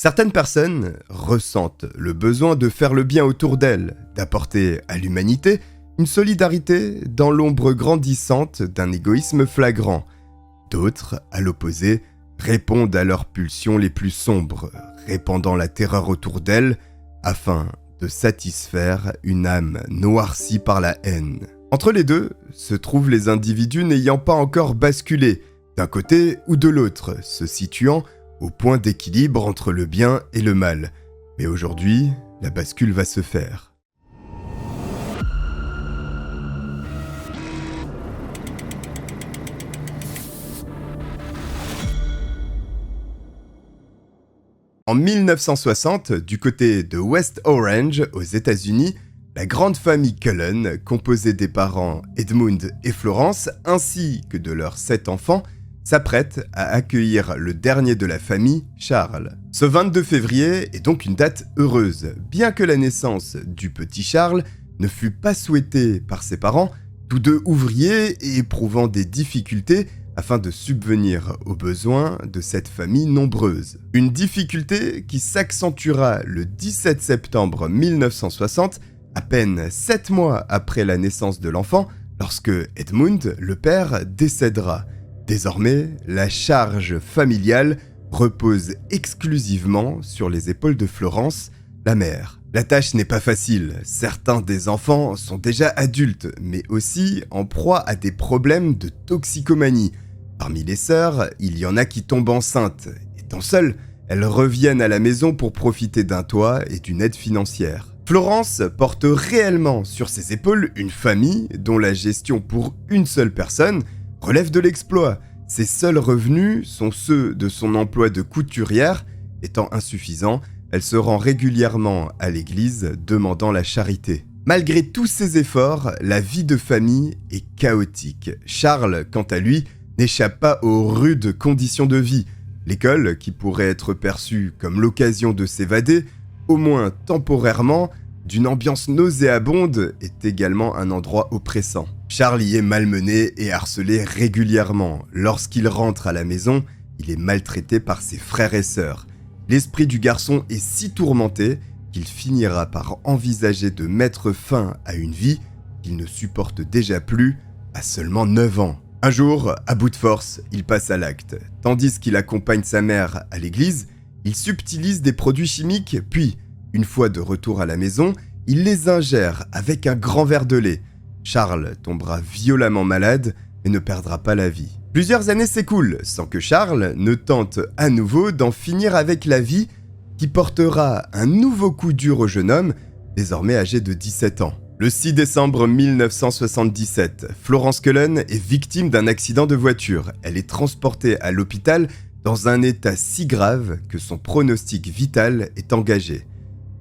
Certaines personnes ressentent le besoin de faire le bien autour d'elles, d'apporter à l'humanité une solidarité dans l'ombre grandissante d'un égoïsme flagrant. D'autres, à l'opposé, répondent à leurs pulsions les plus sombres, répandant la terreur autour d'elles afin de satisfaire une âme noircie par la haine. Entre les deux se trouvent les individus n'ayant pas encore basculé, d'un côté ou de l'autre, se situant au point d'équilibre entre le bien et le mal. Mais aujourd'hui, la bascule va se faire. En 1960, du côté de West Orange, aux États-Unis, la grande famille Cullen, composée des parents Edmund et Florence, ainsi que de leurs 7 enfants, s'apprête à accueillir le dernier de la famille, Charles. Ce 22 février est donc une date heureuse, bien que la naissance du petit Charles ne fut pas souhaitée par ses parents, tous deux ouvriers et éprouvant des difficultés afin de subvenir aux besoins de cette famille nombreuse. Une difficulté qui s'accentuera le 17 septembre 1960, à peine 7 mois après la naissance de l'enfant, lorsque Edmund, le père, décédera. Désormais, la charge familiale repose exclusivement sur les épaules de Florence, la mère. La tâche n'est pas facile, certains des enfants sont déjà adultes, mais aussi en proie à des problèmes de toxicomanie. Parmi les sœurs, il y en a qui tombent enceintes. Étant seules, elles reviennent à la maison pour profiter d'un toit et d'une aide financière. Florence porte réellement sur ses épaules une famille dont la gestion pour une seule personne relève de l'exploit. Ses seuls revenus sont ceux de son emploi de couturière. Étant insuffisant, elle se rend régulièrement à l'église demandant la charité. Malgré tous ses efforts, la vie de famille est chaotique. Charles, quant à lui, n'échappe pas aux rudes conditions de vie. L'école, qui pourrait être perçue comme l'occasion de s'évader, au moins temporairement, d'une ambiance nauséabonde, est également un endroit oppressant. Charles y est malmené et harcelé régulièrement. Lorsqu'il rentre à la maison, il est maltraité par ses frères et sœurs. L'esprit du garçon est si tourmenté qu'il finira par envisager de mettre fin à une vie qu'il ne supporte déjà plus à seulement 9 ans. Un jour, à bout de force, il passe à l'acte. Tandis qu'il accompagne sa mère à l'église, il subtilise des produits chimiques, puis, une fois de retour à la maison, il les ingère avec un grand verre de lait. Charles tombera violemment malade et ne perdra pas la vie. Plusieurs années s'écoulent sans que Charles ne tente à nouveau d'en finir avec la vie qui portera un nouveau coup dur au jeune homme, désormais âgé de 17 ans. Le 6 décembre 1977, Florence Cullen est victime d'un accident de voiture. Elle est transportée à l'hôpital dans un état si grave que son pronostic vital est engagé.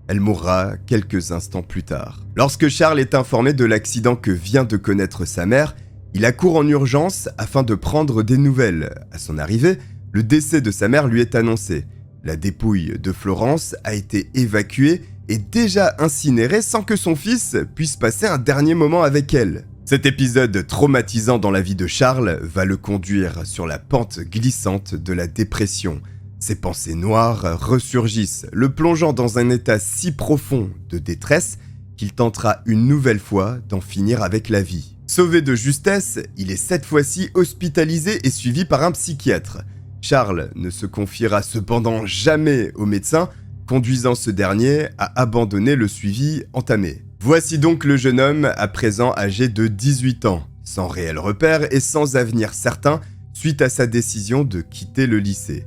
Elle mourra quelques instants plus tard. Lorsque Charles est informé de l'accident que vient de connaître sa mère, il accourt en urgence afin de prendre des nouvelles. À son arrivée, le décès de sa mère lui est annoncé. La dépouille de Florence a été évacuée et déjà incinérée sans que son fils puisse passer un dernier moment avec elle. Cet épisode traumatisant dans la vie de Charles va le conduire sur la pente glissante de la dépression. Ses pensées noires ressurgissent, le plongeant dans un état si profond de détresse qu'il tentera une nouvelle fois d'en finir avec la vie. Sauvé de justesse, il est cette fois-ci hospitalisé et suivi par un psychiatre. Charles ne se confiera cependant jamais au médecin, conduisant ce dernier à abandonner le suivi entamé. Voici donc le jeune homme à présent âgé de 18 ans, sans réel repère et sans avenir certain suite à sa décision de quitter le lycée.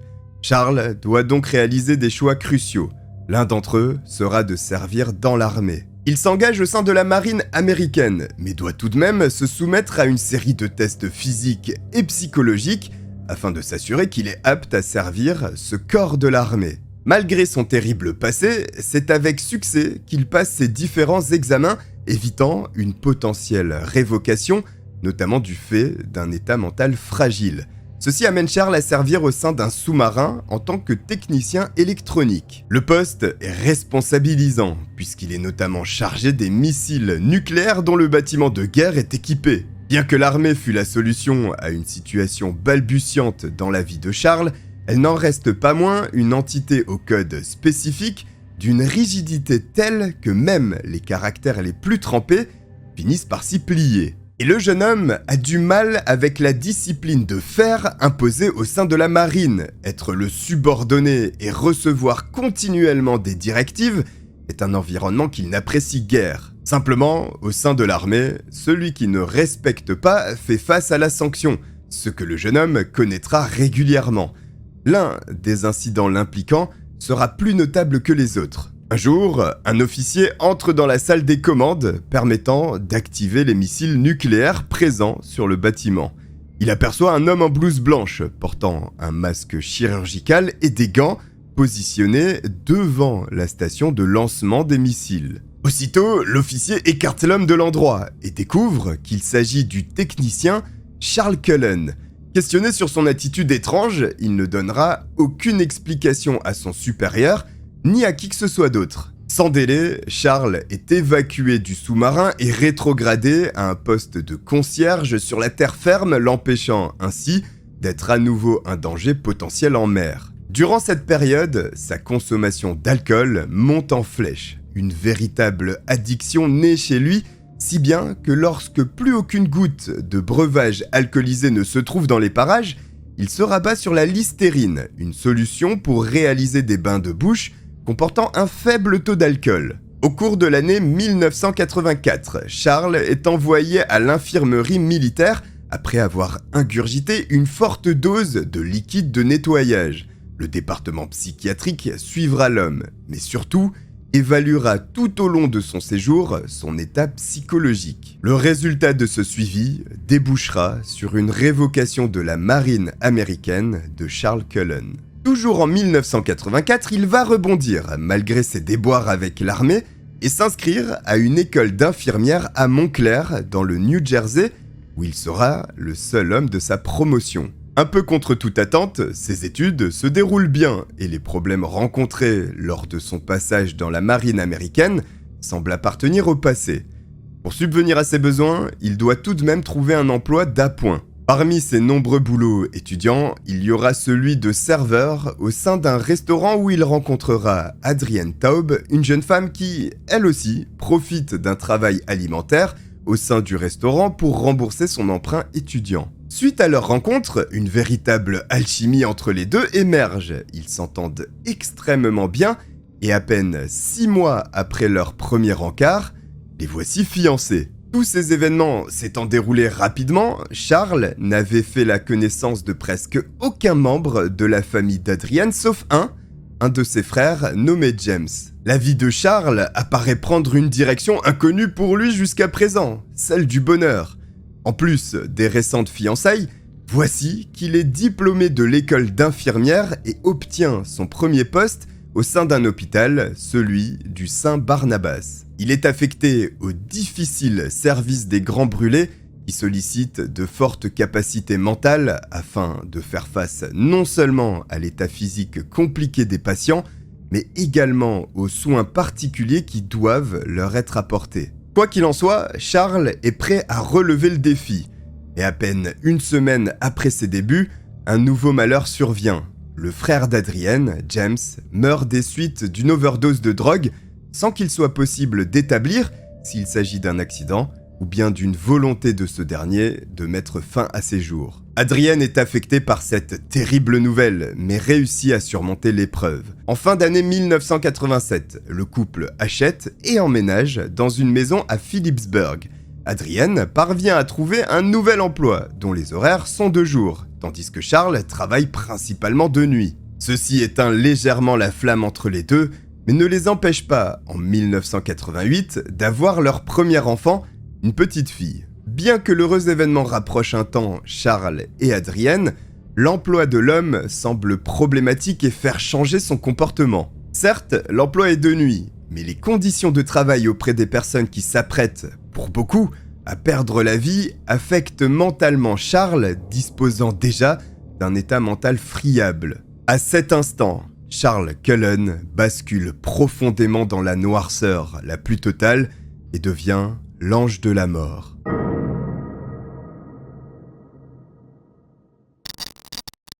Charles doit donc réaliser des choix cruciaux. L'un d'entre eux sera de servir dans l'armée. Il s'engage au sein de la marine américaine, mais doit tout de même se soumettre à une série de tests physiques et psychologiques afin de s'assurer qu'il est apte à servir ce corps de l'armée. Malgré son terrible passé, c'est avec succès qu'il passe ses différents examens, évitant une potentielle révocation, notamment du fait d'un état mental fragile. Ceci amène Charles à servir au sein d'un sous-marin en tant que technicien électronique. Le poste est responsabilisant, puisqu'il est notamment chargé des missiles nucléaires dont le bâtiment de guerre est équipé. Bien que l'armée fût la solution à une situation balbutiante dans la vie de Charles, Elle n'en reste pas moins une entité au code spécifique, d'une rigidité telle que même les caractères les plus trempés finissent par s'y plier. Et le jeune homme a du mal avec la discipline de fer imposée au sein de la marine. Être le subordonné et recevoir continuellement des directives est un environnement qu'il n'apprécie guère. Simplement, au sein de l'armée, celui qui ne respecte pas fait face à la sanction, ce que le jeune homme connaîtra régulièrement. L'un des incidents l'impliquant sera plus notable que les autres. Un jour, un officier entre dans la salle des commandes permettant d'activer les missiles nucléaires présents sur le bâtiment. Il aperçoit un homme en blouse blanche portant un masque chirurgical et des gants positionnés devant la station de lancement des missiles. Aussitôt, l'officier écarte l'homme de l'endroit et découvre qu'il s'agit du technicien Charles Cullen. Questionné sur son attitude étrange, il ne donnera aucune explication à son supérieur ni à qui que ce soit d'autre. Sans délai, Charles est évacué du sous-marin et rétrogradé à un poste de concierge sur la terre ferme, l'empêchant ainsi d'être à nouveau un danger potentiel en mer. Durant cette période, sa consommation d'alcool monte en flèche, une véritable addiction née chez lui, si bien que lorsque plus aucune goutte de breuvage alcoolisé ne se trouve dans les parages, il se rabat sur la Listerine, une solution pour réaliser des bains de bouche comportant un faible taux d'alcool. Au cours de l'année 1984, Charles est envoyé à l'infirmerie militaire après avoir ingurgité une forte dose de liquide de nettoyage. Le département psychiatrique suivra l'homme, mais surtout évaluera tout au long de son séjour son état psychologique. Le résultat de ce suivi débouchera sur une révocation de la marine américaine de Charles Cullen. Toujours en 1984, il va rebondir, malgré ses déboires avec l'armée, et s'inscrire à une école d'infirmières à Montclair, dans le New Jersey, où il sera le seul homme de sa promotion. Un peu contre toute attente, ses études se déroulent bien, et les problèmes rencontrés lors de son passage dans la marine américaine semblent appartenir au passé. Pour subvenir à ses besoins, il doit tout de même trouver un emploi d'appoint. Parmi ses nombreux boulots étudiants, il y aura celui de serveur au sein d'un restaurant où il rencontrera Adrienne Taub, une jeune femme qui, elle aussi, profite d'un travail alimentaire au sein du restaurant pour rembourser son emprunt étudiant. Suite à leur rencontre, une véritable alchimie entre les deux émerge. Ils s'entendent extrêmement bien et à peine 6 mois après leur premier encart, les voici fiancés. Tous ces événements s'étant déroulés rapidement, Charles n'avait fait la connaissance de presque aucun membre de la famille d'Adrienne sauf un de ses frères nommé James. La vie de Charles apparaît prendre une direction inconnue pour lui jusqu'à présent, celle du bonheur. En plus des récentes fiançailles, voici qu'il est diplômé de l'école d'infirmière et obtient son premier poste au sein d'un hôpital, celui du Saint-Barnabas. Il est affecté au difficile service des grands brûlés qui sollicite de fortes capacités mentales afin de faire face non seulement à l'état physique compliqué des patients, mais également aux soins particuliers qui doivent leur être apportés. Quoi qu'il en soit, Charles est prêt à relever le défi. Et à peine une semaine après ses débuts, un nouveau malheur survient. Le frère d'Adrienne, James, meurt des suites d'une overdose de drogue sans qu'il soit possible d'établir s'il s'agit d'un accident ou bien d'une volonté de ce dernier de mettre fin à ses jours. Adrienne est affectée par cette terrible nouvelle, mais réussit à surmonter l'épreuve. En fin d'année 1987, le couple achète et emménage dans une maison à Phillipsburg. Adrienne parvient à trouver un nouvel emploi, dont les horaires sont de jour, tandis que Charles travaille principalement de nuit. Ceci éteint légèrement la flamme entre les deux, mais ne les empêche pas, en 1988, d'avoir leur premier enfant, une petite fille. Bien que l'heureux événement rapproche un temps Charles et Adrienne, l'emploi de l'homme semble problématique et faire changer son comportement. Certes, l'emploi est de nuit, mais les conditions de travail auprès des personnes qui s'apprêtent, pour beaucoup, à perdre la vie affectent mentalement Charles, disposant déjà d'un état mental friable. À cet instant, Charles Cullen bascule profondément dans la noirceur la plus totale et devient l'ange de la mort.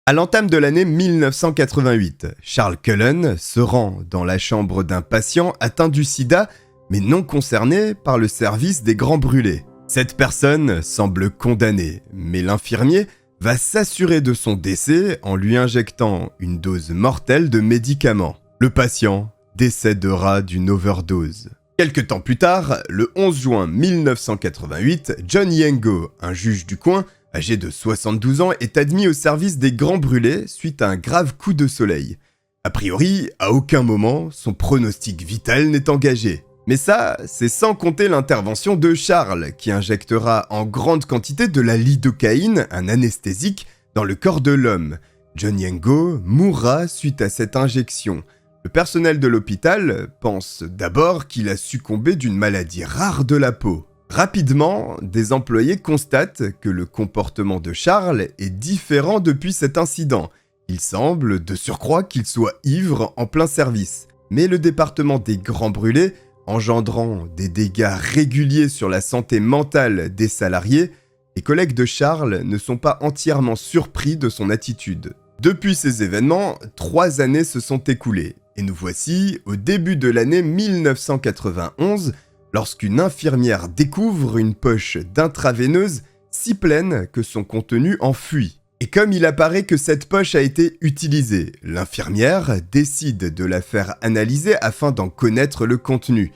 À l'entame de l'année 1988, Charles Cullen se rend dans la chambre d'un patient atteint du sida, mais non concerné par le service des grands brûlés. Cette personne semble condamnée, mais l'infirmier va s'assurer de son décès en lui injectant une dose mortelle de médicaments. Le patient décédera d'une overdose. Quelque temps plus tard, le 11 juin 1988, John Yengo, un juge du coin, âgé de 72 ans, est admis au service des grands brûlés suite à un grave coup de soleil. A priori, à aucun moment, son pronostic vital n'est engagé. Mais ça, c'est sans compter l'intervention de Charles, qui injectera en grande quantité de la lidocaïne, un anesthésique, dans le corps de l'homme. John Yengo mourra suite à cette injection. Le personnel de l'hôpital pense d'abord qu'il a succombé d'une maladie rare de la peau. Rapidement, des employés constatent que le comportement de Charles est différent depuis cet incident. Il semble, de surcroît, qu'il soit ivre en plein service. Mais le département des grands brûlés, engendrant des dégâts réguliers sur la santé mentale des salariés, les collègues de Charles ne sont pas entièrement surpris de son attitude. Depuis ces événements, 3 années se sont écoulées, et nous voici au début de l'année 1991, lorsqu'une infirmière découvre une poche d'intraveineuse si pleine que son contenu en fuit. Et comme il apparaît que cette poche a été utilisée, l'infirmière décide de la faire analyser afin d'en connaître le contenu.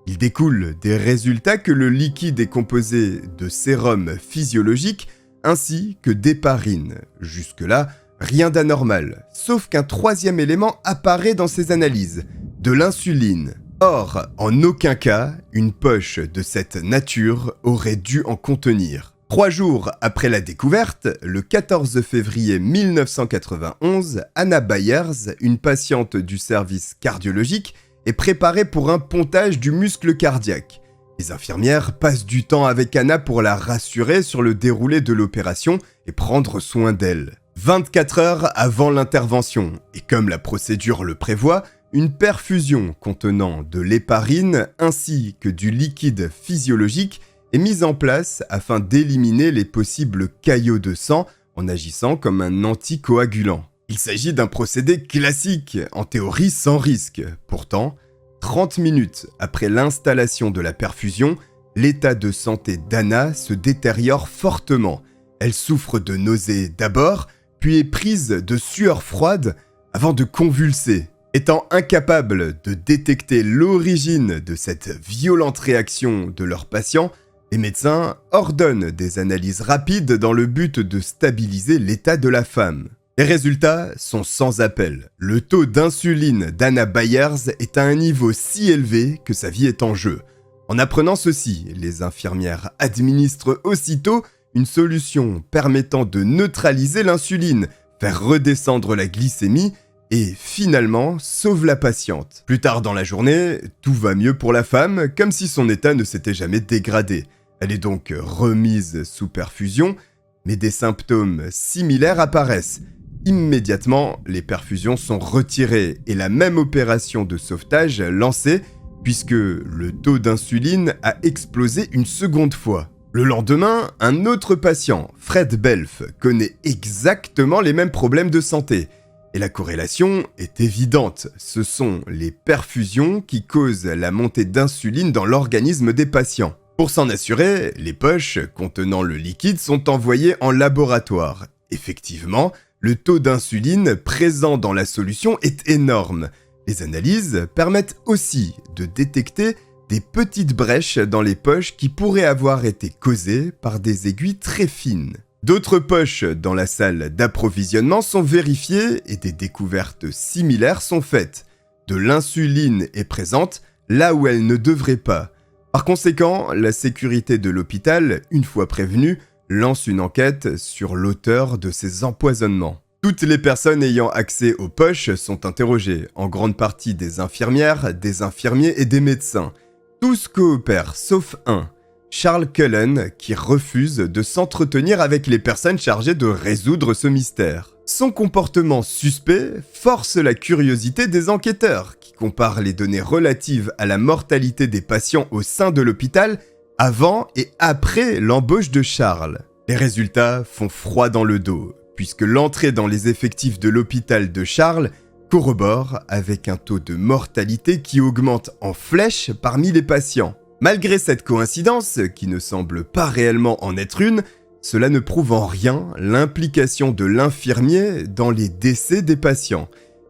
Il découle des résultats que le liquide est composé de sérum physiologique ainsi que d'héparine. Jusque-là, rien d'anormal, sauf qu'un troisième élément apparaît dans ces analyses, de l'insuline. Or, en aucun cas, une poche de cette nature aurait dû en contenir. 3 jours après la découverte, le 14 février 1991, Anna Byers, une patiente du service cardiologique, est préparée pour un pontage du muscle cardiaque. Les infirmières passent du temps avec Anna pour la rassurer sur le déroulé de l'opération et prendre soin d'elle. 24 heures avant l'intervention, et comme la procédure le prévoit, une perfusion contenant de l'héparine ainsi que du liquide physiologique est mise en place afin d'éliminer les possibles caillots de sang en agissant comme un anticoagulant. Il s'agit d'un procédé classique, en théorie sans risque. Pourtant, 30 minutes après l'installation de la perfusion, l'état de santé d'Anna se détériore fortement. Elle souffre de nausées d'abord, puis est prise de sueur froide avant de convulser. Étant incapables de détecter l'origine de cette violente réaction de leurs patients, les médecins ordonnent des analyses rapides dans le but de stabiliser l'état de la femme. Les résultats sont sans appel. Le taux d'insuline d'Anna Byers est à un niveau si élevé que sa vie est en jeu. En apprenant ceci, les infirmières administrent aussitôt une solution permettant de neutraliser l'insuline, faire redescendre la glycémie et finalement sauve la patiente. Plus tard dans la journée, tout va mieux pour la femme, comme si son état ne s'était jamais dégradé. Elle est donc remise sous perfusion, mais des symptômes similaires apparaissent. Immédiatement, les perfusions sont retirées et la même opération de sauvetage lancée, puisque le taux d'insuline a explosé une seconde fois. Le lendemain, un autre patient, Fred Belf, connaît exactement les mêmes problèmes de santé. Et la corrélation est évidente, ce sont les perfusions qui causent la montée d'insuline dans l'organisme des patients. Pour s'en assurer, les poches contenant le liquide sont envoyées en laboratoire. Effectivement, le taux d'insuline présent dans la solution est énorme. Les analyses permettent aussi de détecter des petites brèches dans les poches qui pourraient avoir été causées par des aiguilles très fines. D'autres poches dans la salle d'approvisionnement sont vérifiées et des découvertes similaires sont faites. De l'insuline est présente là où elle ne devrait pas. Par conséquent, la sécurité de l'hôpital, une fois prévenue, lance une enquête sur l'auteur de ces empoisonnements. Toutes les personnes ayant accès aux poches sont interrogées, en grande partie des infirmières, des infirmiers et des médecins. Tous coopèrent sauf un, Charles Cullen, qui refuse de s'entretenir avec les personnes chargées de résoudre ce mystère. Son comportement suspect force la curiosité des enquêteurs, qui comparent les données relatives à la mortalité des patients au sein de l'hôpital avant et après l'embauche de Charles. Les résultats font froid dans le dos, puisque l'entrée dans les effectifs de l'hôpital de Charles corrobore avec un taux de mortalité qui augmente en flèche parmi les patients. Malgré cette coïncidence, qui ne semble pas réellement en être une, cela ne prouve en rien l'implication de l'infirmier dans les décès des patients.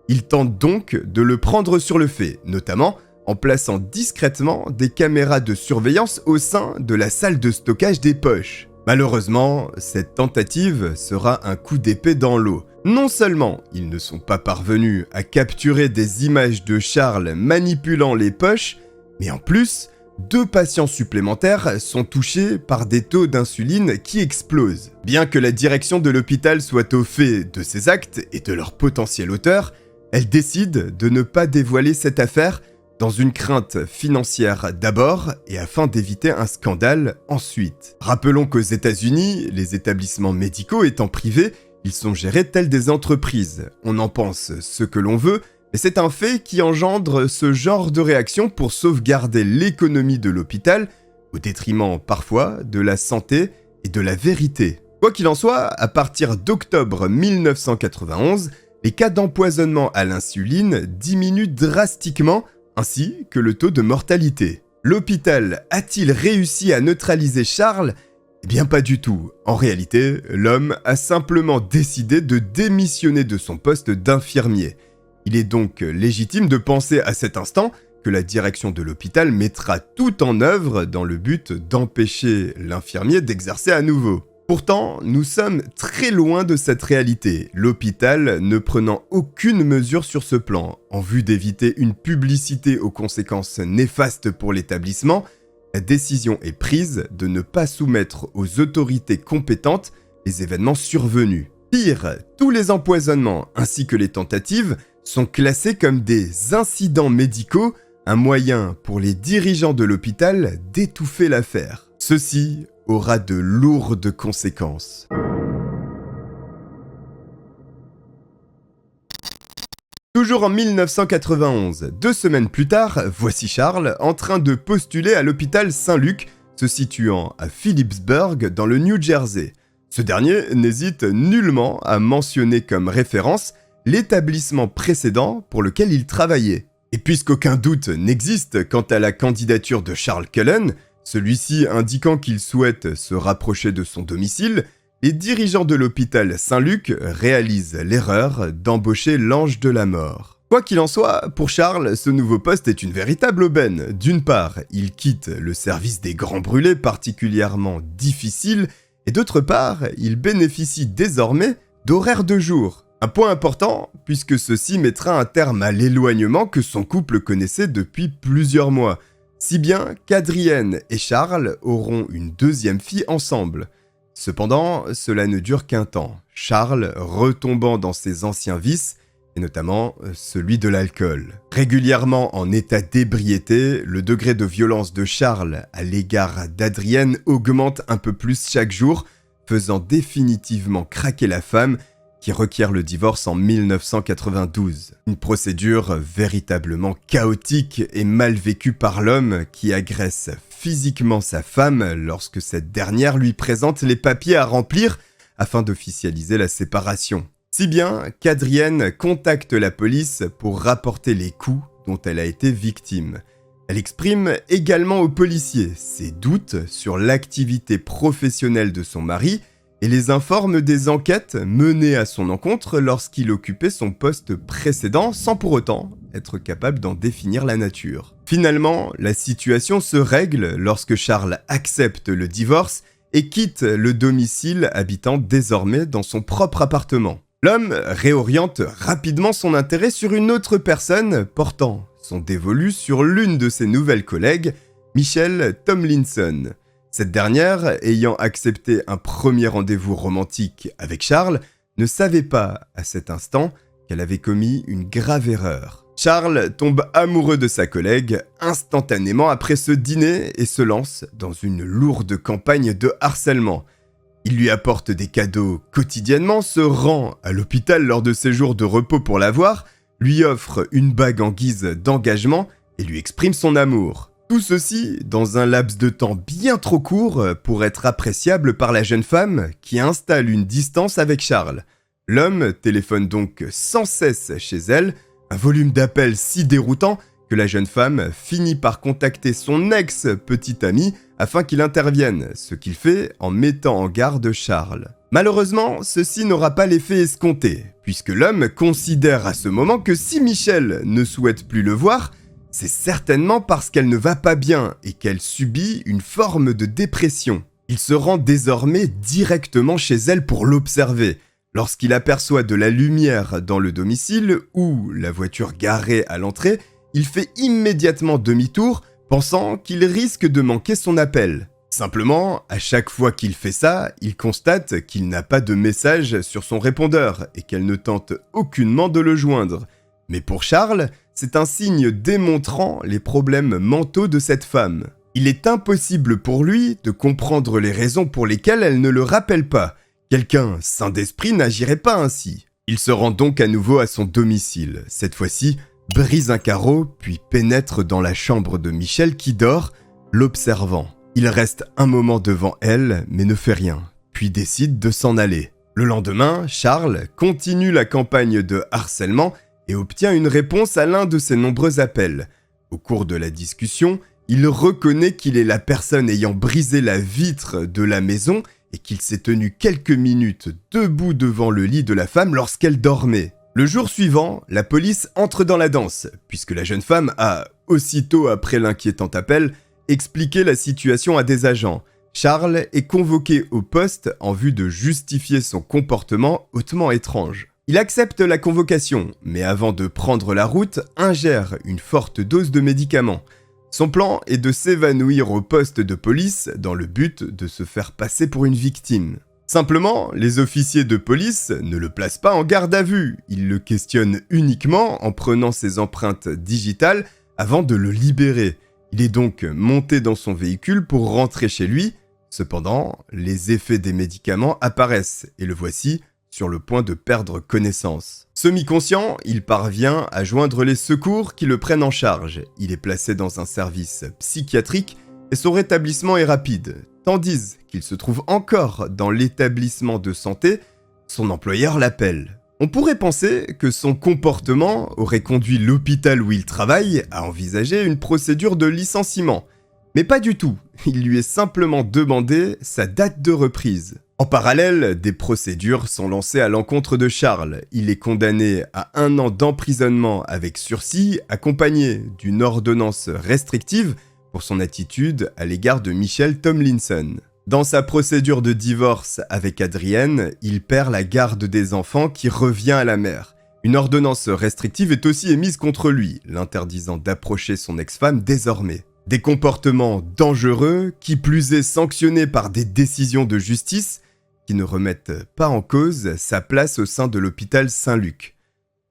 Il tente donc de le prendre sur le fait, notamment en plaçant discrètement des caméras de surveillance au sein de la salle de stockage des poches. Malheureusement, cette tentative sera un coup d'épée dans l'eau. Non seulement ils ne sont pas parvenus à capturer des images de Charles manipulant les poches, mais en plus, 2 patients supplémentaires sont touchés par des taux d'insuline qui explosent. Bien que la direction de l'hôpital soit au fait de ces actes et de leur potentiel auteur, elle décide de ne pas dévoiler cette affaire dans une crainte financière d'abord et afin d'éviter un scandale ensuite. Rappelons qu'aux États-Unis, les établissements médicaux étant privés, ils sont gérés tels des entreprises. On en pense ce que l'on veut, mais c'est un fait qui engendre ce genre de réaction pour sauvegarder l'économie de l'hôpital, au détriment parfois de la santé et de la vérité. Quoi qu'il en soit, à partir d'octobre 1991, les cas d'empoisonnement à l'insuline diminuent drastiquement, ainsi que le taux de mortalité. L'hôpital a-t-il réussi à neutraliser Charles ? Eh bien pas du tout. En réalité, l'homme a simplement décidé de démissionner de son poste d'infirmier. Il est donc légitime de penser à cet instant que la direction de l'hôpital mettra tout en œuvre dans le but d'empêcher l'infirmier d'exercer à nouveau. Pourtant, nous sommes très loin de cette réalité, l'hôpital ne prenant aucune mesure sur ce plan. En vue d'éviter une publicité aux conséquences néfastes pour l'établissement, la décision est prise de ne pas soumettre aux autorités compétentes les événements survenus. Pire, tous les empoisonnements ainsi que les tentatives sont classés comme des incidents médicaux, un moyen pour les dirigeants de l'hôpital d'étouffer l'affaire. Ceci aura de lourdes conséquences. Toujours en 1991, 2 semaines plus tard, voici Charles en train de postuler à l'hôpital Saint-Luc, se situant à Phillipsburg dans le New Jersey. Ce dernier n'hésite nullement à mentionner comme référence l'établissement précédent pour lequel il travaillait. Et puisqu'aucun doute n'existe quant à la candidature de Charles Cullen, celui-ci indiquant qu'il souhaite se rapprocher de son domicile, les dirigeants de l'hôpital Saint-Luc réalisent l'erreur d'embaucher l'ange de la mort. Quoi qu'il en soit, pour Charles, ce nouveau poste est une véritable aubaine. D'une part, il quitte le service des grands brûlés particulièrement difficile, et d'autre part, il bénéficie désormais d'horaires de jour. Un point important, puisque ceci mettra un terme à l'éloignement que son couple connaissait depuis plusieurs mois. Si bien qu'Adrienne et Charles auront une 2e fille ensemble. Cependant, cela ne dure qu'un temps, Charles retombant dans ses anciens vices, et notamment celui de l'alcool. Régulièrement en état d'ébriété, le degré de violence de Charles à l'égard d'Adrienne augmente un peu plus chaque jour, faisant définitivement craquer la femme, qui requiert le divorce en 1992. Une procédure véritablement chaotique et mal vécue par l'homme qui agresse physiquement sa femme lorsque cette dernière lui présente les papiers à remplir afin d'officialiser la séparation. Si bien qu'Adrienne contacte la police pour rapporter les coups dont elle a été victime. Elle exprime également aux policiers ses doutes sur l'activité professionnelle de son mari et les informe des enquêtes menées à son encontre lorsqu'il occupait son poste précédent sans pour autant être capable d'en définir la nature. Finalement, la situation se règle lorsque Charles accepte le divorce et quitte le domicile habitant désormais dans son propre appartement. L'homme réoriente rapidement son intérêt sur une autre personne portant son dévolu sur l'une de ses nouvelles collègues, Michelle Tomlinson. Cette dernière, ayant accepté un premier rendez-vous romantique avec Charles, ne savait pas à cet instant qu'elle avait commis une grave erreur. Charles tombe amoureux de sa collègue instantanément après ce dîner et se lance dans une lourde campagne de harcèlement. Il lui apporte des cadeaux quotidiennement, se rend à l'hôpital lors de ses jours de repos pour la voir, lui offre une bague en guise d'engagement et lui exprime son amour. Tout ceci dans un laps de temps bien trop court pour être appréciable par la jeune femme qui installe une distance avec Charles. L'homme téléphone donc sans cesse chez elle, un volume d'appels si déroutant que la jeune femme finit par contacter son ex-petit ami afin qu'il intervienne, ce qu'il fait en mettant en garde Charles. Malheureusement, ceci n'aura pas l'effet escompté, puisque l'homme considère à ce moment que si Michel ne souhaite plus le voir, c'est certainement parce qu'elle ne va pas bien et qu'elle subit une forme de dépression. Il se rend désormais directement chez elle pour l'observer. Lorsqu'il aperçoit de la lumière dans le domicile ou la voiture garée à l'entrée, il fait immédiatement demi-tour, pensant qu'il risque de manquer son appel. Simplement, à chaque fois qu'il fait ça, il constate qu'il n'a pas de message sur son répondeur et qu'elle ne tente aucunement de le joindre. Mais pour Charles, c'est un signe démontrant les problèmes mentaux de cette femme. Il est impossible pour lui de comprendre les raisons pour lesquelles elle ne le rappelle pas. Quelqu'un sain d'esprit n'agirait pas ainsi. Il se rend donc à nouveau à son domicile. Cette fois-ci, brise un carreau, puis pénètre dans la chambre de Michel qui dort, l'observant. Il reste un moment devant elle, mais ne fait rien, puis décide de s'en aller. Le lendemain, Charles continue la campagne de harcèlement et obtient une réponse à l'un de ses nombreux appels. Au cours de la discussion, il reconnaît qu'il est la personne ayant brisé la vitre de la maison et qu'il s'est tenu quelques minutes debout devant le lit de la femme lorsqu'elle dormait. Le jour suivant, la police entre dans la danse, puisque la jeune femme a, aussitôt après l'inquiétant appel, expliqué la situation à des agents. Charles est convoqué au poste en vue de justifier son comportement hautement étrange. Il accepte la convocation, mais avant de prendre la route, ingère une forte dose de médicaments. Son plan est de s'évanouir au poste de police dans le but de se faire passer pour une victime. Simplement, les officiers de police ne le placent pas en garde à vue. Ils le questionnent uniquement en prenant ses empreintes digitales avant de le libérer. Il est donc monté dans son véhicule pour rentrer chez lui. Cependant, les effets des médicaments apparaissent et le voici sur le point de perdre connaissance. Semi-conscient, il parvient à joindre les secours qui le prennent en charge. Il est placé dans un service psychiatrique et son rétablissement est rapide. Tandis qu'il se trouve encore dans l'établissement de santé, son employeur l'appelle. On pourrait penser que son comportement aurait conduit l'hôpital où il travaille à envisager une procédure de licenciement. Mais pas du tout, il lui est simplement demandé sa date de reprise. En parallèle, des procédures sont lancées à l'encontre de Charles. Il est condamné à 1 an d'emprisonnement avec sursis, accompagné d'une ordonnance restrictive pour son attitude à l'égard de Michel Tomlinson. Dans sa procédure de divorce avec Adrienne, il perd la garde des enfants qui revient à la mère. Une ordonnance restrictive est aussi émise contre lui, l'interdisant d'approcher son ex-femme désormais. Des comportements dangereux, qui plus est sanctionnés par des décisions de justice, qui ne remettent pas en cause sa place au sein de l'hôpital Saint-Luc.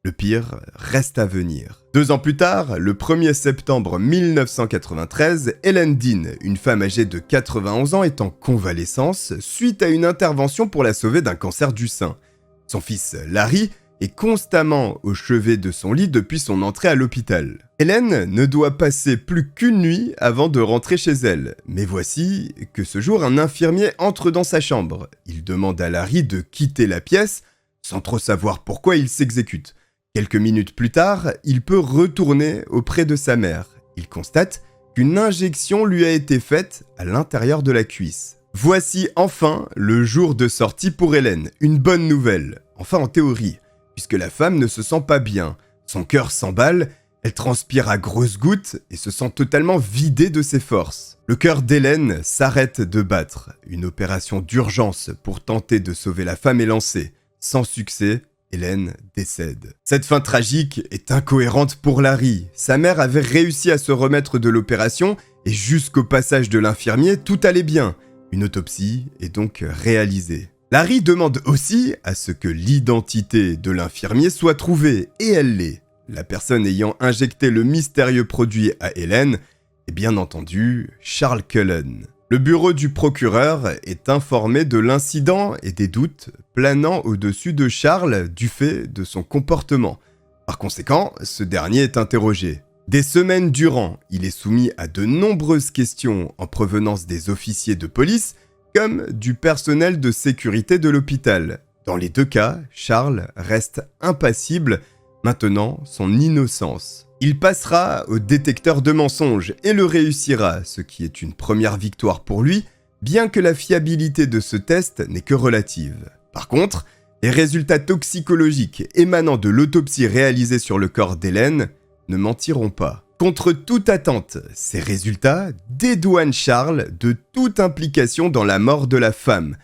Le pire reste à venir. 2 ans plus tard, le 1er septembre 1993, Hélène Dean, une femme âgée de 91 ans, est en convalescence suite à une intervention pour la sauver d'un cancer du sein. Son fils Larry est constamment au chevet de son lit depuis son entrée à l'hôpital. Hélène ne doit passer plus qu'une nuit avant de rentrer chez elle. Mais voici que ce jour, un infirmier entre dans sa chambre. Il demande à Larry de quitter la pièce, sans trop savoir pourquoi il s'exécute. Quelques minutes plus tard, il peut retourner auprès de sa mère. Il constate qu'une injection lui a été faite à l'intérieur de la cuisse. Voici enfin le jour de sortie pour Hélène. Une bonne nouvelle, enfin en théorie, puisque la femme ne se sent pas bien. Son cœur s'emballe, elle transpire à grosses gouttes et se sent totalement vidée de ses forces. Le cœur d'Hélène s'arrête de battre. Une opération d'urgence pour tenter de sauver la femme est lancée. Sans succès, Hélène décède. Cette fin tragique est incohérente pour Larry. Sa mère avait réussi à se remettre de l'opération et jusqu'au passage de l'infirmier, tout allait bien. Une autopsie est donc réalisée. Larry demande aussi à ce que l'identité de l'infirmier soit trouvée, et elle l'est. La personne ayant injecté le mystérieux produit à Hélène est bien entendu Charles Cullen. Le bureau du procureur est informé de l'incident et des doutes planant au-dessus de Charles du fait de son comportement. Par conséquent, ce dernier est interrogé. Des semaines durant, il est soumis à de nombreuses questions en provenance des officiers de police comme du personnel de sécurité de l'hôpital. Dans les deux cas, Charles reste impassible, maintenant son innocence. Il passera au détecteur de mensonges et le réussira, ce qui est une première victoire pour lui, bien que la fiabilité de ce test n'est que relative. Par contre, les résultats toxicologiques émanant de l'autopsie réalisée sur le corps d'Hélène ne mentiront pas. Contre toute attente, ces résultats dédouanent Charles de toute implication dans la mort de la femme.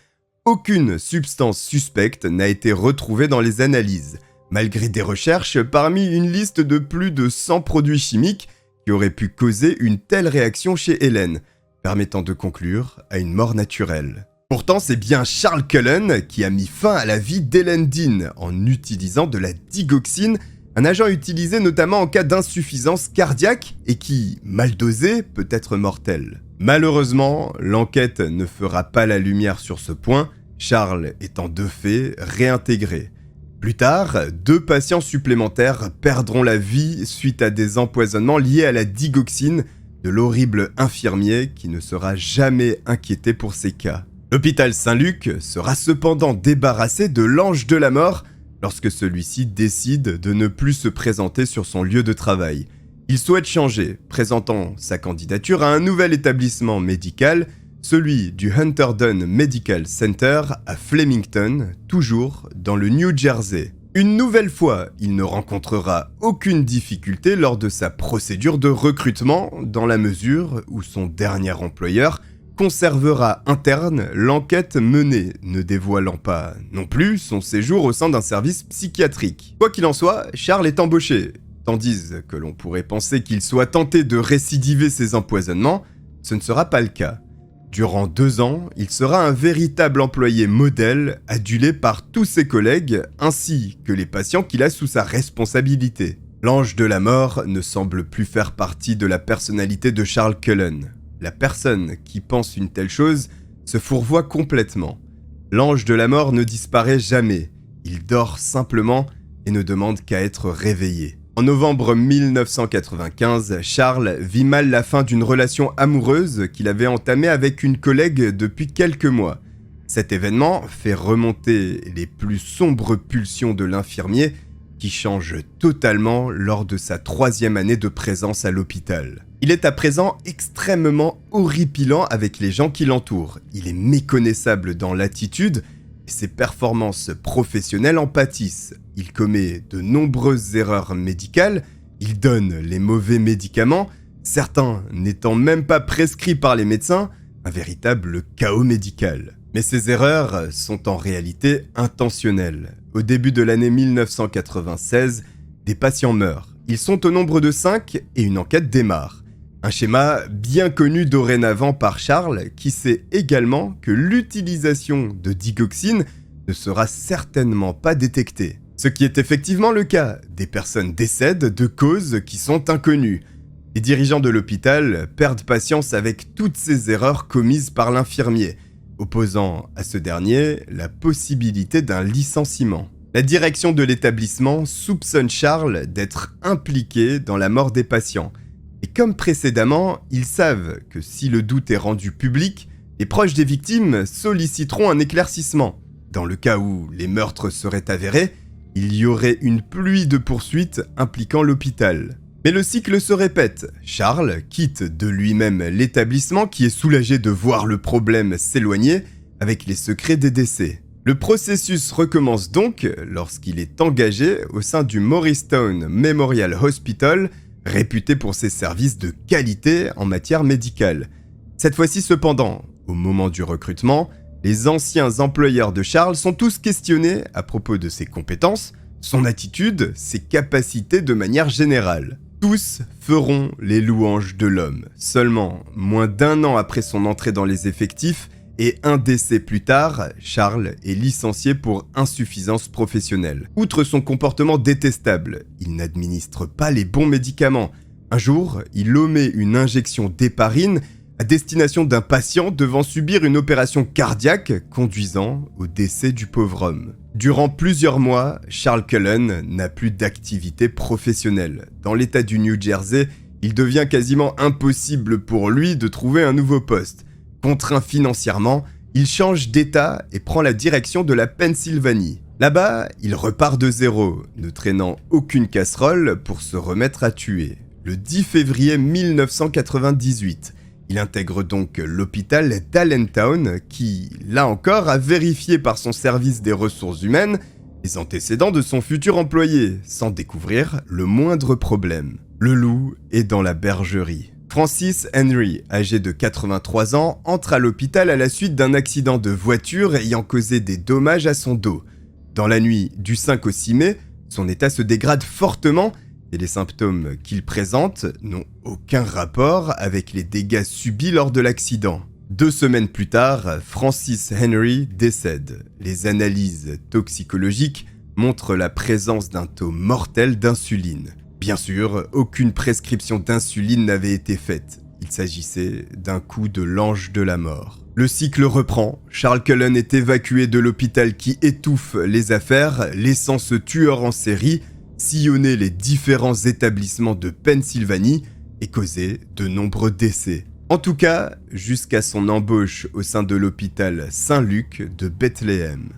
Aucune substance suspecte n'a été retrouvée dans les analyses, malgré des recherches parmi une liste de plus de 100 produits chimiques qui auraient pu causer une telle réaction chez Hélène, permettant de conclure à une mort naturelle. Pourtant, c'est bien Charles Cullen qui a mis fin à la vie d'Hélène Dean en utilisant de la digoxine, un agent utilisé notamment en cas d'insuffisance cardiaque et qui, mal dosé, peut être mortel. Malheureusement, l'enquête ne fera pas la lumière sur ce point, Charles étant de fait réintégré. Plus tard, 2 patients supplémentaires perdront la vie suite à des empoisonnements liés à la digoxine de l'horrible infirmier qui ne sera jamais inquiété pour ces cas. L'hôpital Saint-Luc sera cependant débarrassé de l'ange de la mort lorsque celui-ci décide de ne plus se présenter sur son lieu de travail. Il souhaite changer, présentant sa candidature à un nouvel établissement médical, celui du Hunterdon Medical Center à Flemington, toujours dans le New Jersey. Une nouvelle fois, il ne rencontrera aucune difficulté lors de sa procédure de recrutement, dans la mesure où son dernier employeur conservera interne l'enquête menée, ne dévoilant pas non plus son séjour au sein d'un service psychiatrique. Quoi qu'il en soit, Charles est embauché, tandis que l'on pourrait penser qu'il soit tenté de récidiver ses empoisonnements, ce ne sera pas le cas. Durant 2 ans, il sera un véritable employé modèle, adulé par tous ses collègues, ainsi que les patients qu'il a sous sa responsabilité. L'ange de la mort ne semble plus faire partie de la personnalité de Charles Cullen. La personne qui pense une telle chose se fourvoie complètement. L'ange de la mort ne disparaît jamais, il dort simplement et ne demande qu'à être réveillé. En novembre 1995, Charles vit mal la fin d'une relation amoureuse qu'il avait entamée avec une collègue depuis quelques mois. Cet événement fait remonter les plus sombres pulsions de l'infirmier qui change totalement lors de sa 3e année de présence à l'hôpital. Il est à présent extrêmement horripilant avec les gens qui l'entourent. Il est méconnaissable dans l'attitude et ses performances professionnelles en pâtissent. Il commet de nombreuses erreurs médicales, il donne les mauvais médicaments, certains n'étant même pas prescrits par les médecins, un véritable chaos médical. Mais ces erreurs sont en réalité intentionnelles. Au début de l'année 1996, des patients meurent. Ils sont au nombre de 5 et une enquête démarre. Un schéma bien connu dorénavant par Charles qui sait également que l'utilisation de digoxine ne sera certainement pas détectée. Ce qui est effectivement le cas, des personnes décèdent de causes qui sont inconnues. Les dirigeants de l'hôpital perdent patience avec toutes ces erreurs commises par l'infirmier, opposant à ce dernier la possibilité d'un licenciement. La direction de l'établissement soupçonne Charles d'être impliqué dans la mort des patients. Et comme précédemment, ils savent que si le doute est rendu public, les proches des victimes solliciteront un éclaircissement. Dans le cas où les meurtres seraient avérés, il y aurait une pluie de poursuites impliquant l'hôpital. Mais le cycle se répète. Charles quitte de lui-même l'établissement qui est soulagé de voir le problème s'éloigner avec les secrets des décès. Le processus recommence donc lorsqu'il est engagé au sein du Morristown Memorial Hospital, réputé pour ses services de qualité en matière médicale. Cette fois-ci cependant, au moment du recrutement, les anciens employeurs de Charles sont tous questionnés à propos de ses compétences, son attitude, ses capacités de manière générale. Tous feront les louanges de l'homme. Seulement, moins d'1 an après son entrée dans les effectifs et un décès plus tard, Charles est licencié pour insuffisance professionnelle. Outre son comportement détestable, il n'administre pas les bons médicaments. Un jour, il omet une injection d'héparine à destination d'un patient devant subir une opération cardiaque conduisant au décès du pauvre homme. Durant plusieurs mois, Charles Cullen n'a plus d'activité professionnelle. Dans l'état du New Jersey, il devient quasiment impossible pour lui de trouver un nouveau poste. Contraint financièrement, il change d'état et prend la direction de la Pennsylvanie. Là-bas, il repart de zéro, ne traînant aucune casserole pour se remettre à tuer. Le 10 février 1998, il intègre donc l'hôpital d'Allentown qui, là encore, a vérifié par son service des ressources humaines les antécédents de son futur employé, sans découvrir le moindre problème. Le loup est dans la bergerie. Francis Henry, âgé de 83 ans, entre à l'hôpital à la suite d'un accident de voiture ayant causé des dommages à son dos. Dans la nuit du 5 au 6 mai, son état se dégrade fortement et les symptômes qu'il présente n'ont aucun rapport avec les dégâts subis lors de l'accident. 2 semaines plus tard, Francis Henry décède. Les analyses toxicologiques montrent la présence d'un taux mortel d'insuline. Bien sûr, aucune prescription d'insuline n'avait été faite. Il s'agissait d'un coup de l'ange de la mort. Le cycle reprend. Charles Cullen est évacué de l'hôpital qui étouffe les affaires, laissant ce tueur en série sillonner les différents établissements de Pennsylvanie et causer de nombreux décès. En tout cas, jusqu'à son embauche au sein de l'hôpital Saint-Luc de Bethléem.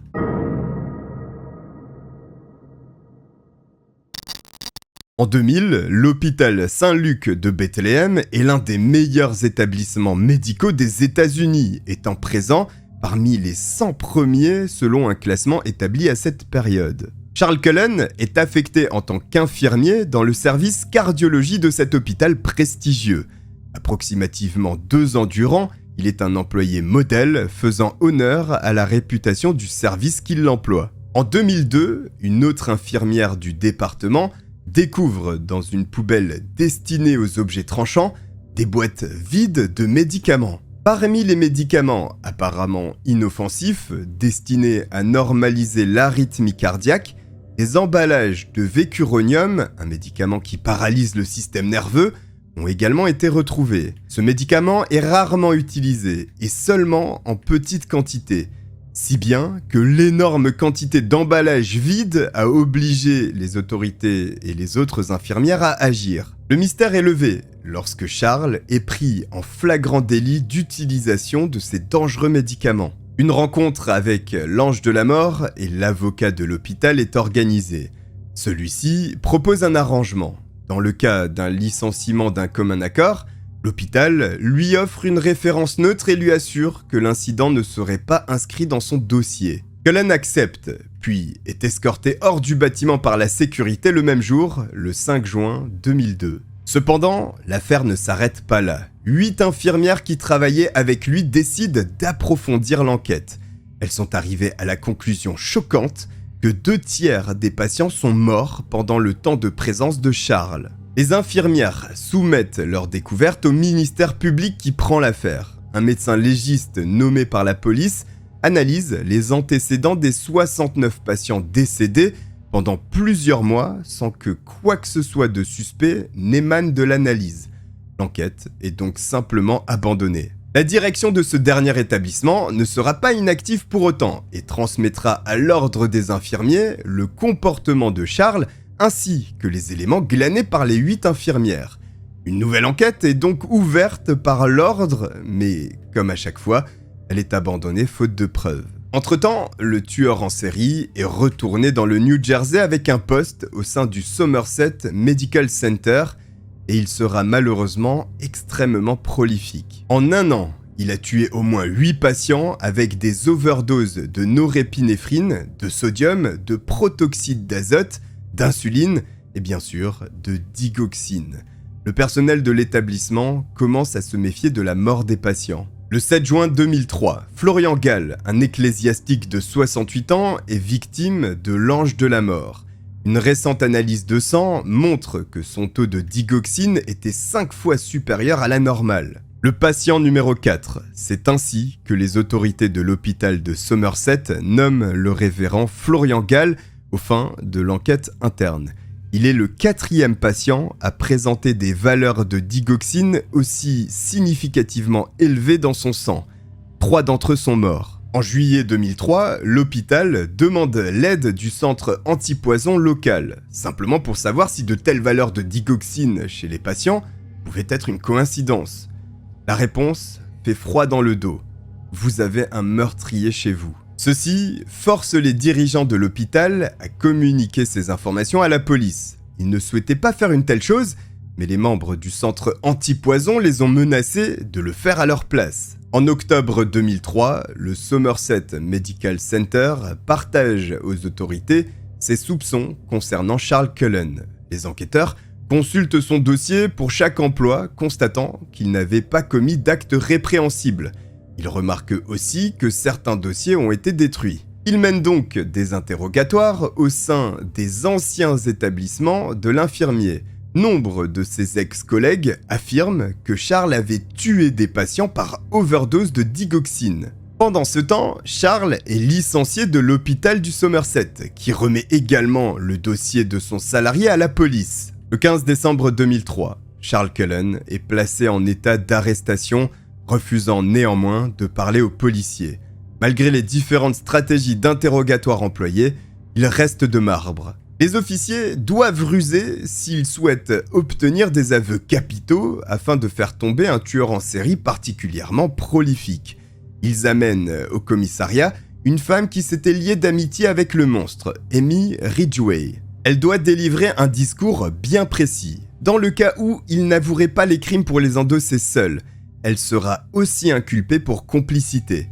En 2000, l'hôpital Saint-Luc de Bethléem est l'un des meilleurs établissements médicaux des États-Unis, étant présent parmi les 100 premiers selon un classement établi à cette période. Charles Cullen est affecté en tant qu'infirmier dans le service cardiologie de cet hôpital prestigieux. Approximativement 2 ans durant, il est un employé modèle faisant honneur à la réputation du service qui l'emploie. En 2002, une autre infirmière du département découvre dans une poubelle destinée aux objets tranchants des boîtes vides de médicaments. Parmi les médicaments apparemment inoffensifs destinés à normaliser l'arythmie cardiaque, des emballages de Vecuronium, un médicament qui paralyse le système nerveux, ont également été retrouvés. Ce médicament est rarement utilisé et seulement en petite quantité, si bien que l'énorme quantité d'emballage vide a obligé les autorités et les autres infirmières à agir. Le mystère est levé lorsque Charles est pris en flagrant délit d'utilisation de ces dangereux médicaments. Une rencontre avec l'ange de la mort et l'avocat de l'hôpital est organisée. Celui-ci propose un arrangement. Dans le cas d'un licenciement d'un commun accord, l'hôpital lui offre une référence neutre et lui assure que l'incident ne serait pas inscrit dans son dossier. Cullen accepte, puis est escorté hors du bâtiment par la sécurité le même jour, le 5 juin 2002. Cependant, l'affaire ne s'arrête pas là. 8 infirmières qui travaillaient avec lui décident d'approfondir l'enquête. Elles sont arrivées à la conclusion choquante que 2 tiers des patients sont morts pendant le temps de présence de Charles. Les infirmières soumettent leur découverte au ministère public qui prend l'affaire. Un médecin légiste nommé par la police analyse les antécédents des 69 patients décédés pendant plusieurs mois sans que quoi que ce soit de suspect n'émane de l'analyse. L'enquête est donc simplement abandonnée. La direction de ce dernier établissement ne sera pas inactive pour autant et transmettra à l'ordre des infirmiers le comportement de Charles ainsi que les éléments glanés par les 8 infirmières. Une nouvelle enquête est donc ouverte par l'ordre, mais comme à chaque fois, elle est abandonnée faute de preuves. Entre-temps, le tueur en série est retourné dans le New Jersey avec un poste au sein du Somerset Medical Center et il sera malheureusement extrêmement prolifique. En 1 an, il a tué au moins 8 patients avec des overdoses de norépinéphrine, de sodium, de protoxyde d'azote, d'insuline et bien sûr de digoxine. Le personnel de l'établissement commence à se méfier de la mort des patients. Le 7 juin 2003, Florian Gall, un ecclésiastique de 68 ans, est victime de l'ange de la mort. Une récente analyse de sang montre que son taux de digoxine était 5 fois supérieur à la normale. Le patient numéro 4, c'est ainsi que les autorités de l'hôpital de Somerset nomment le révérend Florian Gall au fin de l'enquête interne. Il est le 4e patient à présenter des valeurs de digoxine aussi significativement élevées dans son sang. 3 d'entre eux sont morts. En juillet 2003, l'hôpital demande l'aide du centre antipoison local, simplement pour savoir si de telles valeurs de digoxine chez les patients pouvaient être une coïncidence. La réponse fait froid dans le dos. vous avez un meurtrier chez vous. Ceci force les dirigeants de l'hôpital à communiquer ces informations à la police. Ils ne souhaitaient pas faire une telle chose, mais les membres du centre anti-poison les ont menacés de le faire à leur place. En octobre 2003, le Somerset Medical Center partage aux autorités ses soupçons concernant Charles Cullen. Les enquêteurs consultent son dossier pour chaque emploi, constatant qu'il n'avait pas commis d'actes répréhensibles. Ils remarquent aussi que certains dossiers ont été détruits. Ils mènent donc des interrogatoires au sein des anciens établissements de l'infirmier. Nombre de ses ex-collègues affirment que Charles avait tué des patients par overdose de digoxine. Pendant ce temps, Charles est licencié de l'hôpital du Somerset, qui remet également le dossier de son salarié à la police. Le 15 décembre 2003, Charles Cullen est placé en état d'arrestation, refusant néanmoins de parler aux policiers. Malgré les différentes stratégies d'interrogatoire employées, il reste de marbre. Les officiers doivent ruser s'ils souhaitent obtenir des aveux capitaux afin de faire tomber un tueur en série particulièrement prolifique. Ils amènent au commissariat une femme qui s'était liée d'amitié avec le monstre, Amy Ridgway. Elle doit délivrer un discours bien précis. Dans le cas où il n'avouerait pas les crimes pour les endosser seul, elle sera aussi inculpée pour complicité.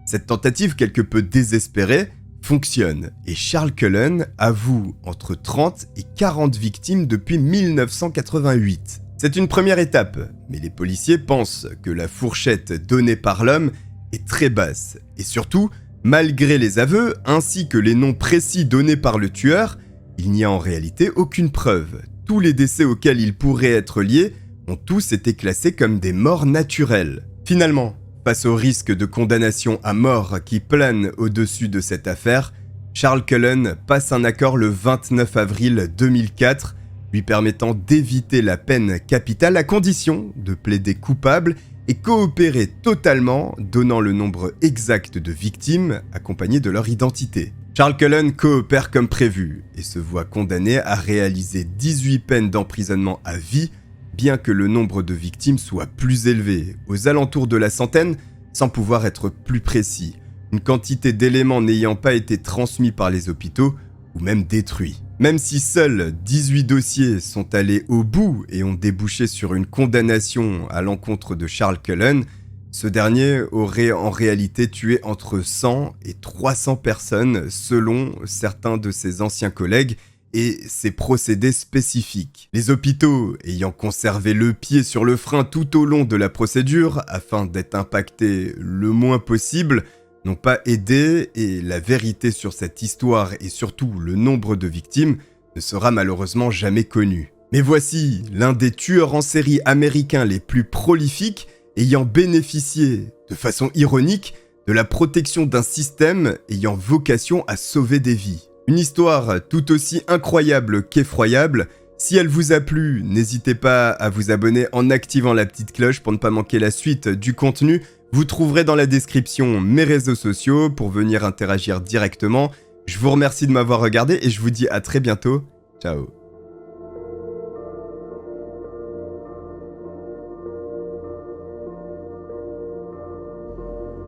Cette tentative quelque peu désespérée fonctionne et Charles Cullen avoue entre 30 et 40 victimes depuis 1988. C'est une première étape, mais les policiers pensent que la fourchette donnée par l'homme est très basse. Et surtout, malgré les aveux ainsi que les noms précis donnés par le tueur, il n'y a en réalité aucune preuve. Tous les décès auxquels il pourrait être lié ont tous été classés comme des morts naturelles. Finalement, face au risque de condamnation à mort qui plane au-dessus de cette affaire, Charles Cullen passe un accord le 29 avril 2004, lui permettant d'éviter la peine capitale à condition de plaider coupable et coopérer totalement, donnant le nombre exact de victimes accompagné de leur identité. Charles Cullen coopère comme prévu et se voit condamné à réaliser 18 peines d'emprisonnement à vie, bien que le nombre de victimes soit plus élevé, aux alentours de la centaine, sans pouvoir être plus précis, une quantité d'éléments n'ayant pas été transmis par les hôpitaux ou même détruits. Même si seuls 18 dossiers sont allés au bout et ont débouché sur une condamnation à l'encontre de Charles Cullen, ce dernier aurait en réalité tué entre 100 et 300 personnes selon certains de ses anciens collègues et ses procédés spécifiques. Les hôpitaux, ayant conservé le pied sur le frein tout au long de la procédure afin d'être impactés le moins possible, n'ont pas aidé et la vérité sur cette histoire et surtout le nombre de victimes ne sera malheureusement jamais connu. Mais voici l'un des tueurs en série américains les plus prolifiques ayant bénéficié, de façon ironique, de la protection d'un système ayant vocation à sauver des vies. Une histoire tout aussi incroyable qu'effroyable. Si elle vous a plu, n'hésitez pas à vous abonner en activant la petite cloche pour ne pas manquer la suite du contenu. Vous trouverez dans la description mes réseaux sociaux pour venir interagir directement. Je vous remercie de m'avoir regardé et je vous dis à très bientôt. Ciao.